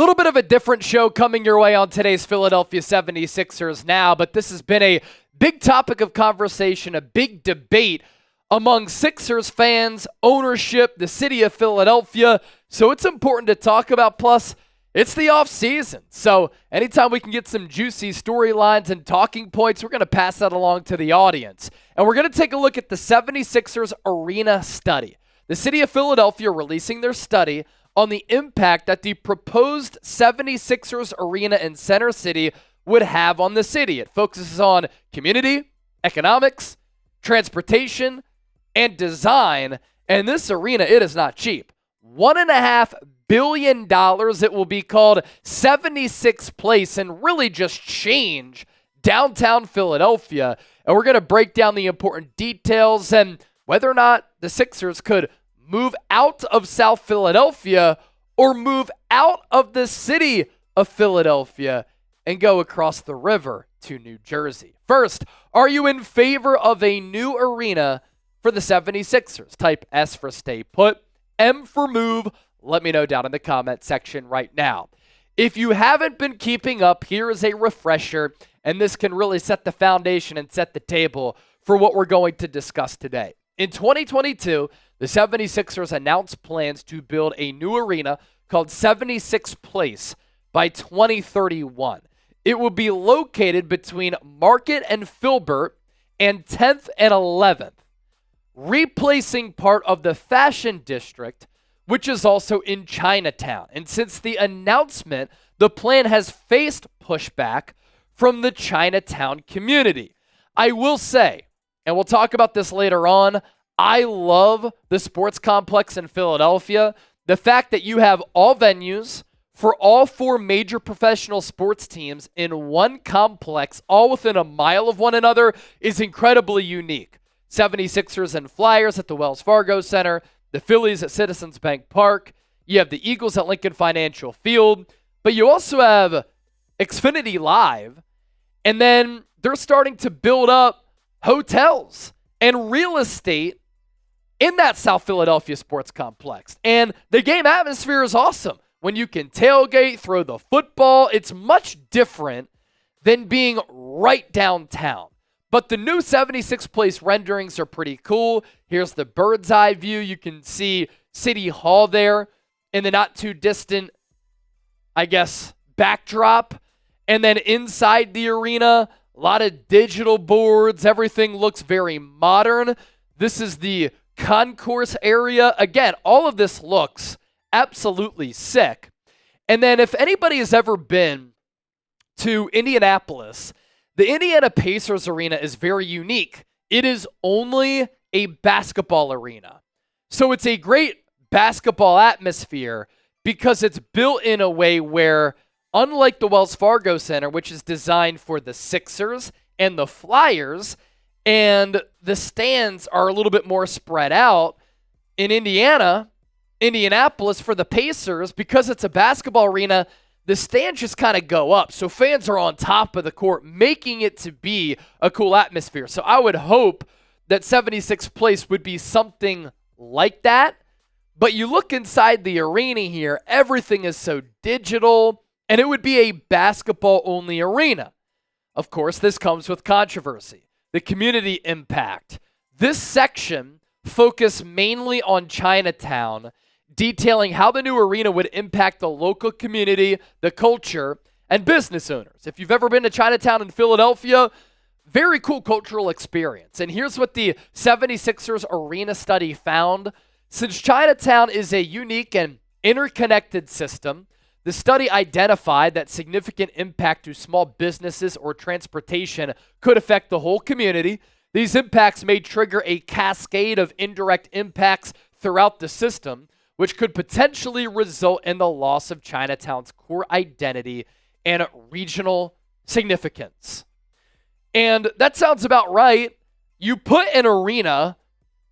Little bit of a different show coming your way on today's Philadelphia 76ers now, but this has been a big topic of conversation, a big debate among Sixers fans, ownership, the city of Philadelphia. So it's important to talk about. Plus, it's the off season. So anytime we can get some juicy storylines and talking points, we're going to pass that along to the audience. And we're going to take a look at the 76ers arena study. The city of Philadelphia releasing their study on the impact that the proposed 76ers arena in Center City would have on the city. It focuses on community, economics, transportation, and design. And this arena, it is not cheap. $1.5 billion. It will be called 76th Place and really just change downtown Philadelphia. And we're going to break down the important details and whether or not the Sixers could move out of South Philadelphia or move out of the city of Philadelphia and go across the river to New Jersey. First, are you in favor of a new arena for the 76ers? Type S for stay put, M for move. Let me know down in the comment section right now. If you haven't been keeping up, here is a refresher, and this can really set the foundation and set the table for what we're going to discuss today. In 2022, the 76ers announced plans to build a new arena called 76th Place by 2031. It will be located between Market and Filbert and 10th and 11th, replacing part of the Fashion District, which is also in Chinatown. And since the announcement, the plan has faced pushback from the Chinatown community. I will say, and we'll talk about this later on, I love the sports complex in Philadelphia. The fact that you have all venues for all four major professional sports teams in one complex, all within a mile of one another, is incredibly unique. 76ers and Flyers at the Wells Fargo Center, the Phillies at Citizens Bank Park, you have the Eagles at Lincoln Financial Field, but you also have Xfinity Live, and then they're starting to build up hotels and real estate in that South Philadelphia sports complex. And the game atmosphere is awesome. When you can tailgate, throw the football, it's much different than being right downtown. But the new 76th Place renderings are pretty cool. Here's the bird's eye view. You can see City Hall there in the not too distant, I guess, backdrop. And then inside the arena, a lot of digital boards. Everything looks very modern. This is the Concourse area. Again, all of this looks absolutely sick. And then if anybody has ever been to Indianapolis, the Indiana Pacers arena is very unique. It is only a basketball arena. So it's a great basketball atmosphere because it's built in a way where, unlike the Wells Fargo Center, which is designed for the Sixers and the Flyers, and the stands are a little bit more spread out, in Indianapolis for the Pacers, because it's a basketball arena, the stands just kind of go up. So fans are on top of the court, making it to be a cool atmosphere. So I would hope that 76th Place would be something like that. But you look inside the arena here, everything is so digital, and it would be a basketball-only arena. Of course, this comes with controversy. The community impact. This section focused mainly on Chinatown, detailing how the new arena would impact the local community, the culture, and business owners. If you've ever been to Chinatown in Philadelphia, very cool cultural experience. And here's what the 76ers arena study found. Since Chinatown is a unique and interconnected system, the study identified that significant impact to small businesses or transportation could affect the whole community. These impacts may trigger a cascade of indirect impacts throughout the system, which could potentially result in the loss of Chinatown's core identity and regional significance. And that sounds about right. You put an arena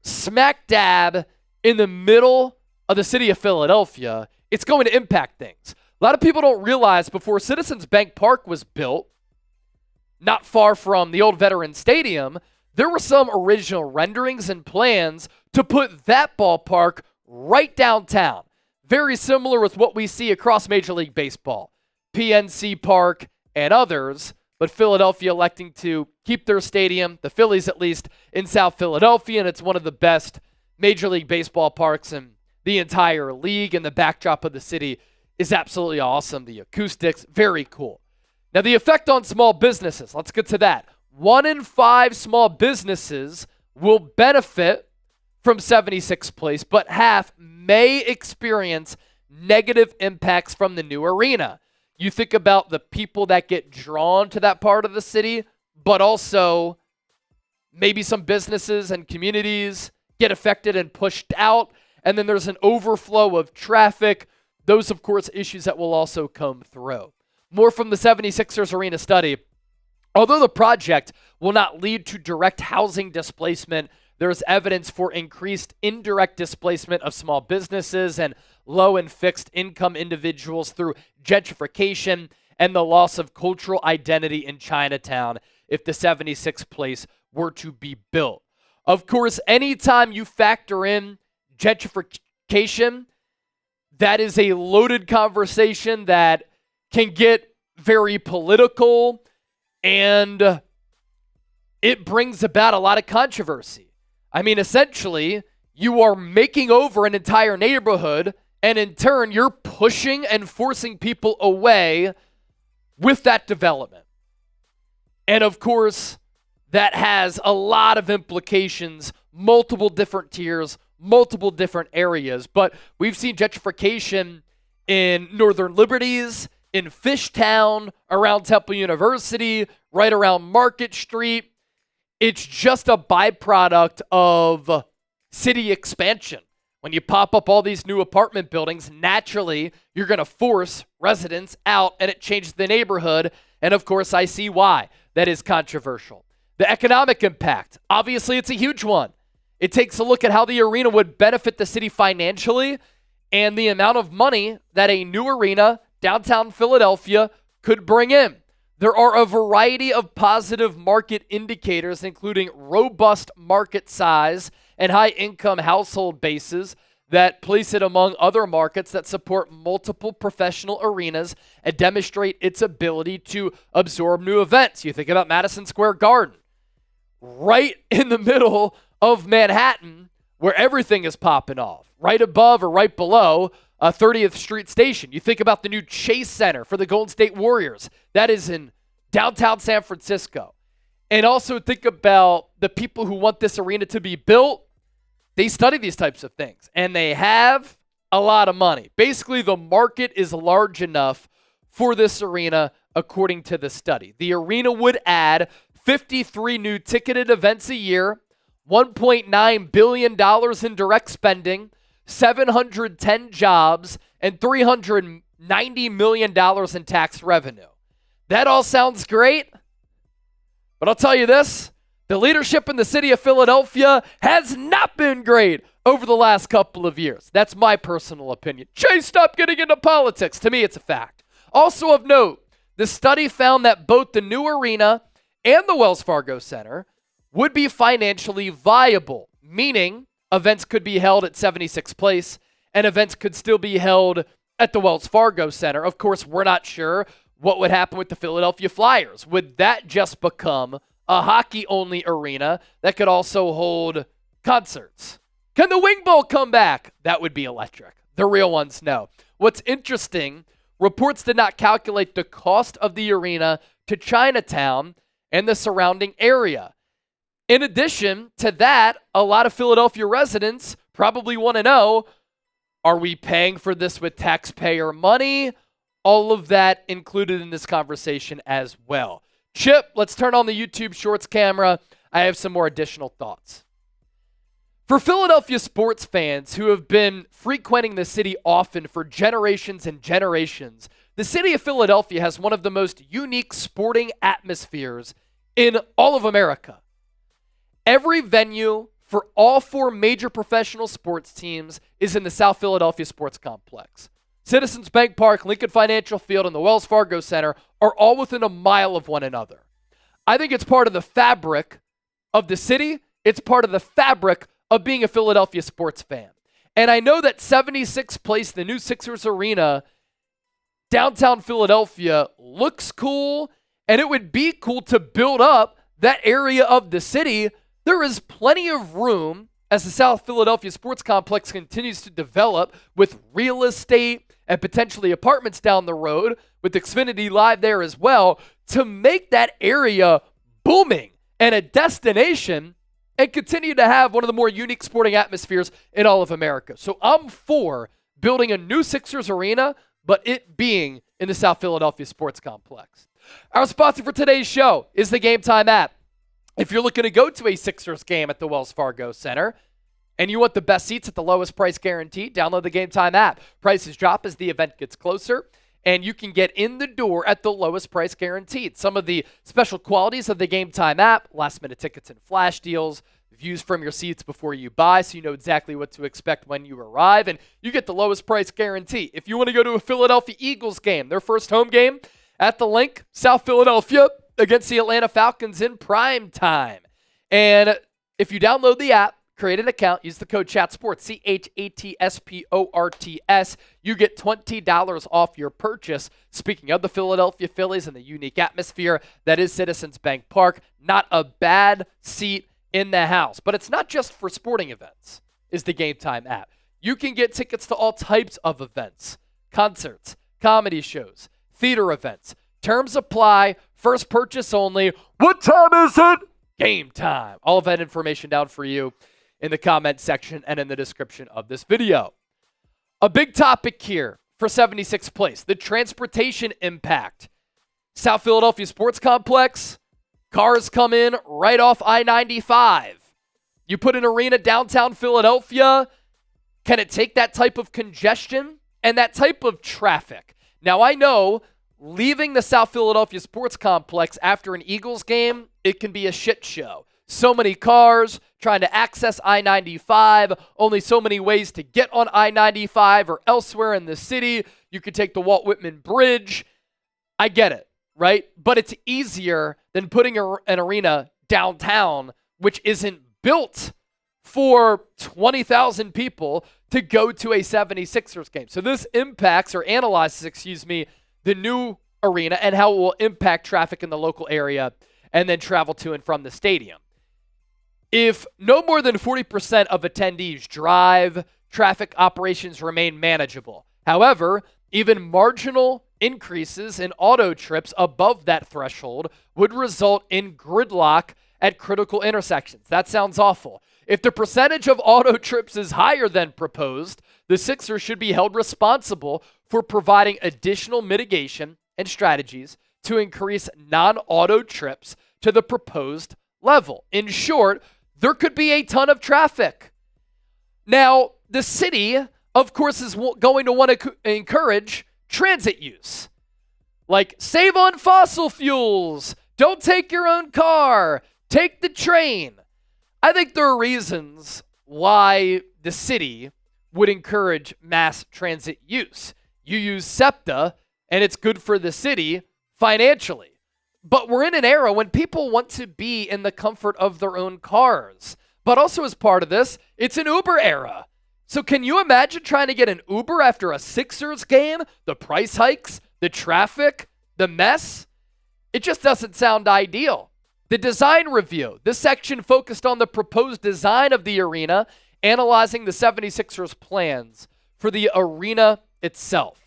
smack dab in the middle of the city of Philadelphia, it's going to impact things. A lot of people don't realize before Citizens Bank Park was built, not far from the old Veterans Stadium, there were some original renderings and plans to put that ballpark right downtown. very similar with what we see across Major League Baseball, PNC Park and others, but Philadelphia electing to keep their stadium, the Phillies at least, in South Philadelphia, and it's one of the best Major League Baseball parks in the entire league, and the backdrop of the city is absolutely awesome. The acoustics, very cool. Now, the effect on small businesses, let's get to that. 1 in 5 small businesses will benefit from 76th Place, but half may experience negative impacts from the new arena. You think about the people that get drawn to that part of the city, but also maybe some businesses and communities get affected and pushed out, and then there's an overflow of traffic. Those, of course, issues that will also come through. More from the 76ers Arena study. Although the project will not lead to direct housing displacement, there is evidence for increased indirect displacement of small businesses and low and fixed income individuals through gentrification and the loss of cultural identity in Chinatown if the 76th Place were to be built. Of course, anytime you factor in gentrification, that is a loaded conversation that can get very political, and it brings about a lot of controversy. I mean, essentially, you are making over an entire neighborhood, and in turn, you're pushing and forcing people away with that development. And of course, that has a lot of implications, multiple different tiers, multiple different areas. But we've seen gentrification in Northern Liberties, in Fishtown, around Temple University, right around Market Street. It's just a byproduct of city expansion. When you pop up all these new apartment buildings, naturally, you're going to force residents out, and it changes the neighborhood. And of course, I see why that is controversial. The economic impact, obviously, it's a huge one. It takes a look at how the arena would benefit the city financially and the amount of money that a new arena downtown Philadelphia could bring in. There are a variety of positive market indicators, including robust market size and high-income household bases that place it among other markets that support multiple professional arenas and demonstrate its ability to absorb new events. You think about Madison Square Garden, right in the middle of Manhattan, where everything is popping off, right above or right below 30th Street Station. You think about the new Chase Center for the Golden State Warriors. That is in downtown San Francisco. And also think about the people who want this arena to be built. They study these types of things, and they have a lot of money. Basically, the market is large enough for this arena, according to the study. The arena would add 53 new ticketed events a year, $1.9 billion in direct spending, 710 jobs, and $390 million in tax revenue. That all sounds great, but I'll tell you this, the leadership in the city of Philadelphia has not been great over the last couple of years. That's my personal opinion. Chase, stop getting into politics. To me, it's a fact. Also of note, the study found that both the new arena and the Wells Fargo Center would be financially viable, meaning events could be held at 76th Place and events could still be held at the Wells Fargo Center. Of course, we're not sure what would happen with the Philadelphia Flyers. Would that just become a hockey-only arena that could also hold concerts? Can the Wing Bowl come back? That would be electric. The real ones, no. What's interesting, reports did not calculate the cost of the arena to Chinatown and the surrounding area. In addition to that, a lot of Philadelphia residents probably want to know, are we paying for this with taxpayer money? All of that included in this conversation as well. Chip, let's turn on the YouTube Shorts camera. I have some more additional thoughts. For Philadelphia sports fans who have been frequenting the city often for generations and generations, the city of Philadelphia has one of the most unique sporting atmospheres in all of America. Every venue for all 4 major professional sports teams is in the South Philadelphia Sports Complex. Citizens Bank Park, Lincoln Financial Field, and the Wells Fargo Center are all within a mile of one another. I think it's part of the fabric of the city. It's part of the fabric of being a Philadelphia sports fan. And I know that 76th Place, the new Sixers Arena, downtown Philadelphia, looks cool, and it would be cool to build up that area of the city. There is plenty of room as the South Philadelphia Sports Complex continues to develop with real estate and potentially apartments down the road, with Xfinity Live there as well, to make that area booming and a destination and continue to have one of the more unique sporting atmospheres in all of America. So I'm for building a new Sixers arena, but it being in the South Philadelphia Sports Complex. Our sponsor for today's show is the GameTime app. If you're looking to go to a Sixers game at the Wells Fargo Center and you want the best seats at the lowest price guaranteed, download the GameTime app. Prices drop as the event gets closer, and you can get in the door at the lowest price guaranteed. Some of the special qualities of the GameTime app: last-minute tickets and flash deals, views from your seats before you buy, so you know exactly what to expect when you arrive, and you get the lowest price guarantee. If you want to go to a Philadelphia Eagles game, their first home game at the Link, South Philadelphia, against the Atlanta Falcons in prime time. And if you download the app, create an account, use the code CHATSPORTS, CHATSPORTS, you get $20 off your purchase. Speaking of the Philadelphia Phillies and the unique atmosphere that is Citizens Bank Park, not a bad seat in the house. But it's not just for sporting events, is the GameTime app. You can get tickets to all types of events, concerts, comedy shows, theater events. Terms apply, first purchase only. What time is it? Game time. All of that information down for you in the comment section and in the description of this video. A big topic here for 76th Place, the transportation impact. South Philadelphia Sports Complex, cars come in right off I-95. You put an arena downtown Philadelphia, can it take that type of congestion and that type of traffic? Now, I know leaving the South Philadelphia Sports Complex after an Eagles game, it can be a shit show. So many cars trying to access I-95, only so many ways to get on I-95 or elsewhere in the city. You could take the Walt Whitman Bridge. I get it, right? But it's easier than putting an arena downtown, which isn't built for 20,000 people to go to a 76ers game. So this impacts or analyzes, the new arena and how it will impact traffic in the local area and then travel to and from the stadium. If no more than 40% of attendees drive, traffic operations remain manageable. However, even marginal increases in auto trips above that threshold would result in gridlock at critical intersections. That sounds awful. If the percentage of auto trips is higher than proposed, the Sixers should be held responsible for providing additional mitigation and strategies to increase non-auto trips to the proposed level. In short, there could be a ton of traffic. Now, the city, of course, is going to want to encourage transit use. Like, save on fossil fuels. Don't take your own car. Take the train. I think there are reasons why the city would encourage mass transit use. You use SEPTA, and it's good for the city financially. But we're in an era when people want to be in the comfort of their own cars. But also as part of this, it's an Uber era. So can you imagine trying to get an Uber after a Sixers game? The price hikes, the traffic, the mess? It just doesn't sound ideal. The design review. This section focused on the proposed design of the arena, analyzing the 76ers plans for the arena itself.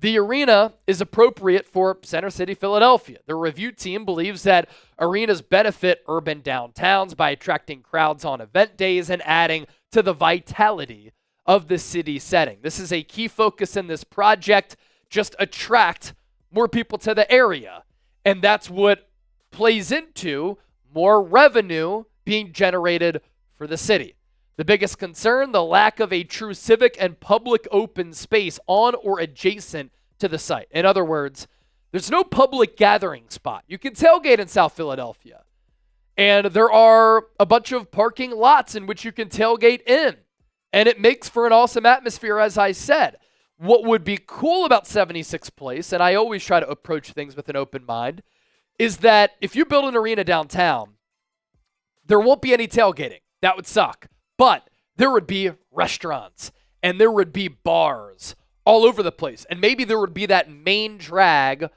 The arena is appropriate for Center City, Philadelphia. The review team believes that arenas benefit urban downtowns by attracting crowds on event days and adding to the vitality of the city setting. This is a key focus in this project, just attract more people to the area. And that's what plays into more revenue being generated for the city. The biggest concern, the lack of a true civic and public open space on or adjacent to the site. In other words, there's no public gathering spot. You can tailgate in South Philadelphia, and there are a bunch of parking lots in which you can tailgate in, and it makes for an awesome atmosphere, as I said. What would be cool about 76th Place, and I always try to approach things with an open mind, is that if you build an arena downtown, there won't be any tailgating. That would suck. But there would be restaurants and there would be bars all over the place. And maybe there would be that main drag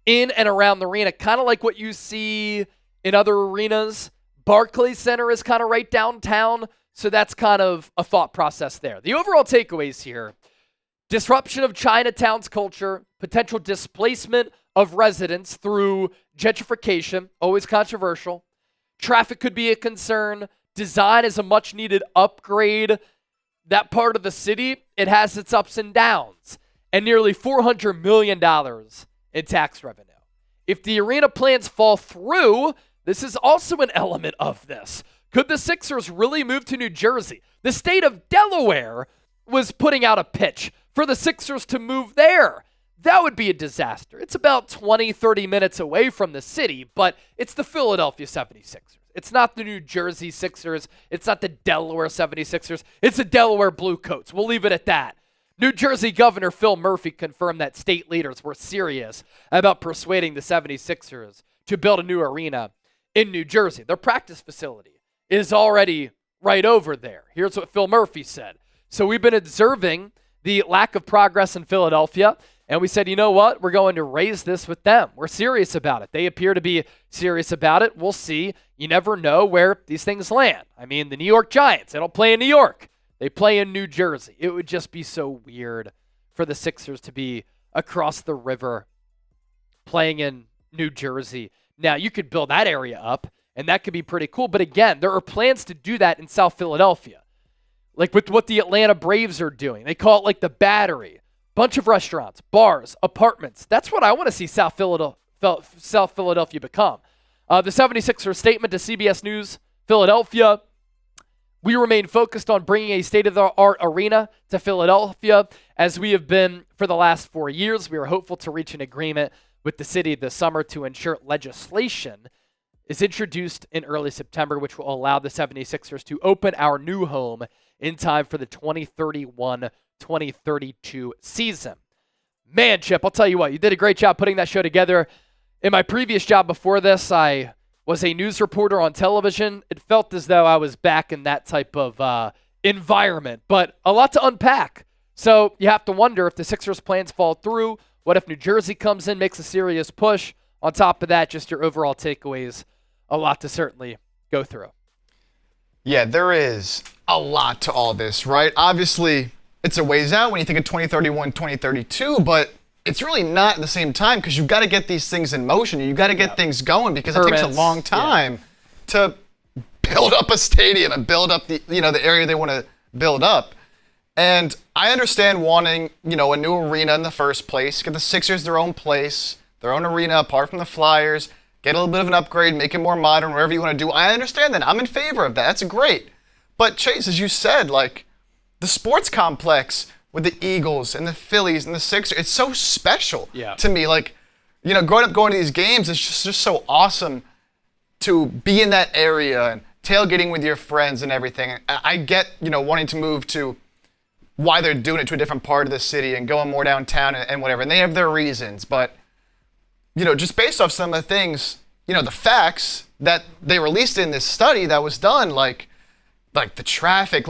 in and around the arena, kind of like what you see in other arenas. Barclays Center is kind of right downtown, so that's kind of a thought process there. The overall takeaways here: disruption of Chinatown's culture, potential displacement of residents through gentrification, always controversial. Traffic could be a concern. Design is a much-needed upgrade. That part of the city, it has its ups and downs. And nearly $400 million in tax revenue. If the arena plans fall through, this is also an element of this. Could the Sixers really move to New Jersey? The state of Delaware was putting out a pitch for the Sixers to move there. That would be a disaster. It's about 20, 30 minutes away from the city, but it's the Philadelphia 76ers. It's not the New Jersey Sixers. It's not the Delaware 76ers. It's the Delaware Blue Coats. We'll leave it at that. New Jersey Governor Phil Murphy confirmed that state leaders were serious about persuading the 76ers to build a new arena in New Jersey. Their practice facility is already right over there. Here's what Phil Murphy said. So we've been observing the lack of progress in Philadelphia, and we said, you know what? We're going to raise this with them. We're serious about it. They appear to be serious about it. We'll see. You never know where these things land. I mean, the New York Giants, they don't play in New York. They play in New Jersey. It would just be so weird for the Sixers to be across the river playing in New Jersey. Now, you could build that area up, and that could be pretty cool. But again, there are plans to do that in South Philadelphia. Like with what the Atlanta Braves are doing. They call it like the Battery. Bunch of restaurants, bars, apartments. That's what I want to see South Philadelphia become. The 76ers statement to CBS News Philadelphia: we remain focused on bringing a state-of-the-art arena to Philadelphia as we have been for the last 4 years. We are hopeful to reach an agreement with the city this summer to ensure legislation is introduced in early September, which will allow the 76ers to open our new home in time for the 2031-2032 season. Man, Chip, I'll tell you what, you did a great job putting that show together. In my previous job before this, I was a news reporter on television. It felt as though I was back in that type of environment, but a lot to unpack. So you have to wonder if the Sixers' plans fall through. What if New Jersey comes in, makes a serious push? On top of that, just your overall takeaways, a lot to certainly go through. Yeah, there is a lot to all this, right? Obviously, it's a ways out when you think of 2031, 2032, but it's really not at the same time because you've got to get these things in motion. You've got to get things going because it takes a long time to build up a stadium and build up the area they want to build up. And I understand wanting, a new arena in the first place, get the Sixers their own place, their own arena apart from the Flyers, get a little bit of an upgrade, make it more modern, whatever you want to do. I understand that. I'm in favor of that. That's great. But Chase, as you said, the sports complex with the Eagles and the Phillies and the Sixers, it's so special to me. Growing up going to these games, it's just so awesome to be in that area and tailgating with your friends and everything. I get, wanting to move to why they're doing it to a different part of the city and going more downtown and whatever. And they have their reasons. But, just based off some of the things, the facts that they released in this study that was done, like the traffic,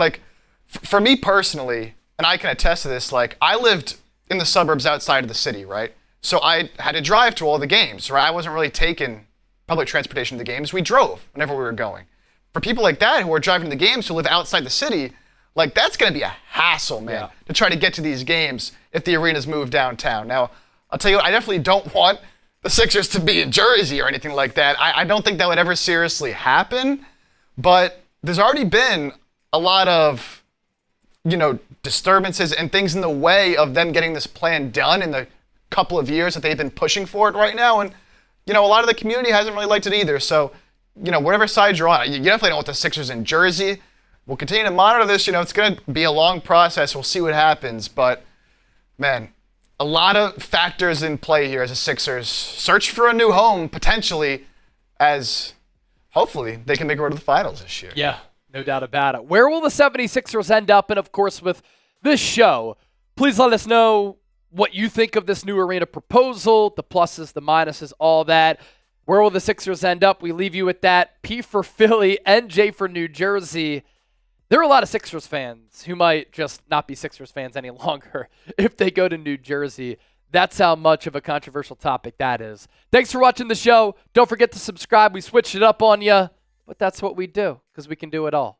for me personally, and I can attest to this, I lived in the suburbs outside of the city, right? So I had to drive to all the games, right? I wasn't really taking public transportation to the games. We drove whenever we were going. For people like that who are driving to the games who live outside the city, that's going to be a hassle, man, to try to get to these games if the arenas move downtown. Now, I'll tell you what, I definitely don't want the Sixers to be in Jersey or anything like that. I don't think that would ever seriously happen, but there's already been a lot of, disturbances and things in the way of them getting this plan done in the couple of years that they've been pushing for it right now. And, a lot of the community hasn't really liked it either. So, whatever side you're on, you definitely don't want the Sixers in Jersey. We'll continue to monitor this. It's going to be a long process. We'll see what happens. But, man, a lot of factors in play here as the Sixers search for a new home, potentially, as hopefully they can make it to the finals this year. Yeah, no doubt about it. Where will the 76ers end up? And, of course, with this show, please let us know what you think of this new arena proposal, the pluses, the minuses, all that. Where will the Sixers end up? We leave you with that. P for Philly and J for New Jersey. There are a lot of Sixers fans who might just not be Sixers fans any longer if they go to New Jersey. That's how much of a controversial topic that is. Thanks for watching the show. Don't forget to subscribe. We switched it up on you, but that's what we do because we can do it all.